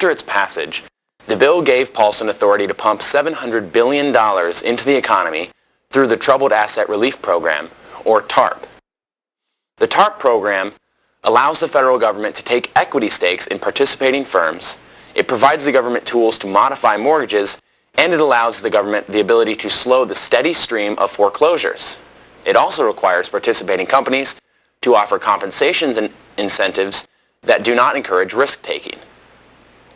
After its passage, the bill gave Paulson authority to pump $700 billion into the economy through the Troubled Asset Relief Program, or TARP. The TARP program allows the federal government to take equity stakes in participating firms, it provides the government tools to modify mortgages, and it allows the government the ability to slow the steady stream of foreclosures. It also requires participating companies to offer compensations and incentives that do not encourage risk-taking.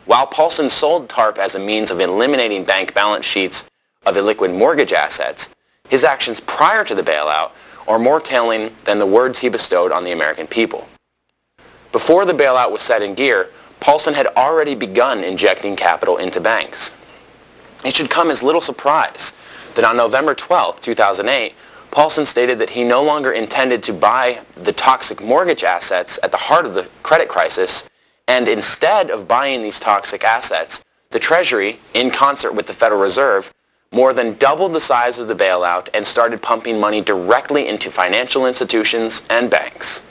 While Paulson sold TARP as a means of eliminating bank balance sheets of illiquid mortgage assets, his actions prior to the bailout are more telling than the words he bestowed on the American people. Before the bailout was set in gear, Paulson had already begun injecting capital into banks. It should come as little surprise that on November 12, 2008, Paulson stated that he no longer intended to buy the toxic mortgage assets at the heart of the credit crisis, and instead of buying these toxic assets, the Treasury, in concert with the Federal Reserve, more than doubled the size of the bailout and started pumping money directly into financial institutions and banks.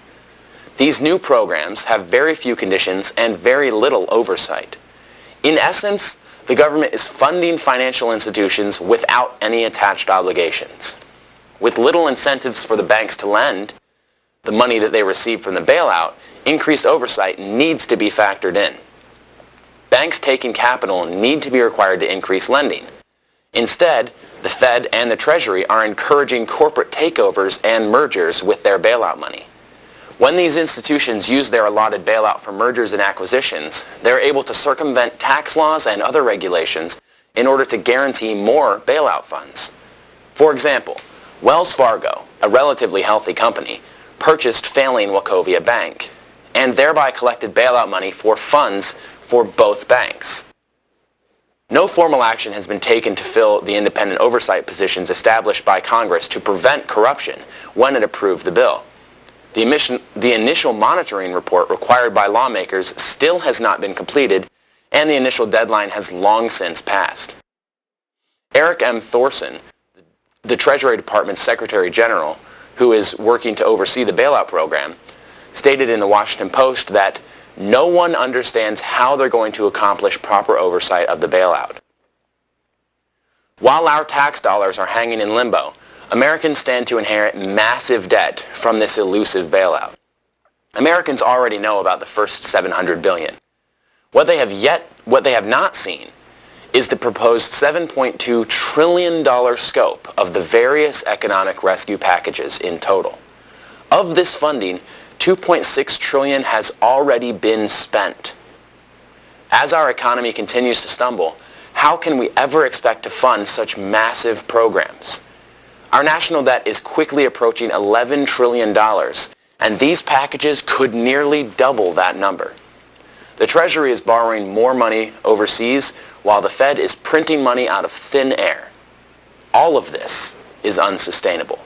These new programs have very few conditions and very little oversight. In essence, the government is funding financial institutions without any attached obligations. With little incentives for the banks to lend the money that they receive from the bailout, increased oversight needs to be factored in. Banks taking capital need to be required to increase lending. Instead, the Fed and the Treasury are encouraging corporate takeovers and mergers with their bailout money. When these institutions use their allotted bailout for mergers and acquisitions, they're able to circumvent tax laws and other regulations in order to guarantee more bailout funds. For example, Wells Fargo, a relatively healthy company, purchased failing Wachovia Bank and thereby collected bailout money for funds for both banks. No formal action has been taken to fill the independent oversight positions established by Congress to prevent corruption when it approved the bill. The initial monitoring report required by lawmakers still has not been completed, and the initial deadline has long since passed. Eric M. Thorson, the Treasury Department's Secretary General, who is working to oversee the bailout program, stated in the Washington Post that no one understands how they're going to accomplish proper oversight of the bailout. While our tax dollars are hanging in limbo, Americans stand to inherit massive debt from this elusive bailout. Americans already know about the first $700 billion. What they have not seen is the proposed $7.2 trillion scope of the various economic rescue packages in total. Of this funding, $2.6 trillion has already been spent. As our economy continues to stumble, how can we ever expect to fund such massive programs? Our national debt is quickly approaching $11 trillion, and these packages could nearly double that number. The Treasury is borrowing more money overseas, while the Fed is printing money out of thin air. All of this is unsustainable.